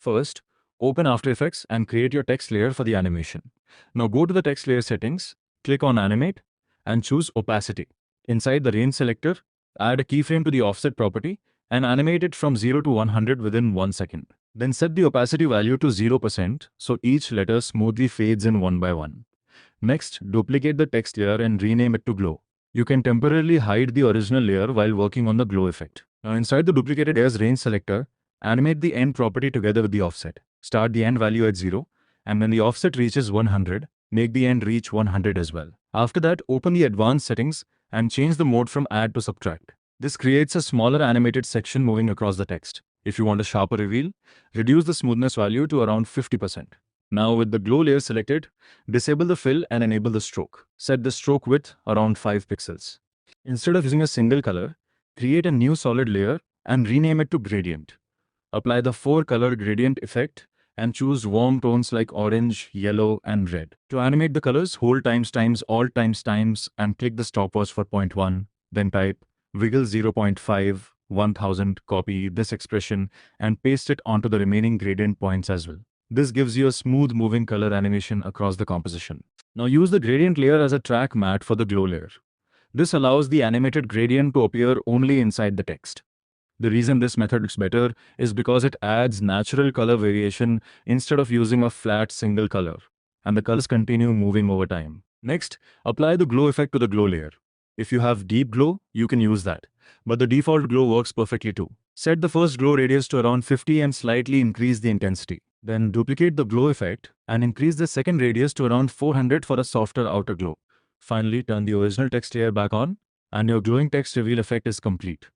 First, open After Effects and create your text layer for the animation. Now go to the text layer settings, click on Animate, and choose Opacity. Inside the range selector, add a keyframe to the offset property and animate it from 0 to 100 within 1 second. Then set the opacity value to 0% so each letter smoothly fades in one by one. Next, duplicate the text layer and rename it to Glow. You can temporarily hide the original layer while working on the glow effect. Now inside the duplicated layer's range selector, animate the end property together with the offset. Start the end value at 0, and when the offset reaches 100, make the end reach 100 as well. After that, open the advanced settings and change the mode from add to subtract. This creates a smaller animated section moving across the text. If you want a sharper reveal, reduce the smoothness value to around 50%. Now with the glow layer selected, disable the fill and enable the stroke. Set the stroke width around 5 pixels. Instead of using a single color, create a new solid layer and rename it to gradient. Apply the 4-color gradient effect and choose warm tones like orange, yellow, and red. To animate the colors, hold Alt times and click the stopwatch for 0.1, then type wiggle 0.5, 1000, copy this expression and paste it onto the remaining gradient points as well. This gives you a smooth moving color animation across the composition. Now use the gradient layer as a track matte for the glow layer. This allows the animated gradient to appear only inside the text. The reason this method is better is because it adds natural color variation instead of using a flat single color, and the colors continue moving over time. Next, apply the glow effect to the glow layer. If you have deep glow, you can use that, but the default glow works perfectly too. Set the first glow radius to around 50 and slightly increase the intensity. Then duplicate the glow effect and increase the second radius to around 400 for a softer outer glow. Finally, turn the original text layer back on, and your glowing text reveal effect is complete.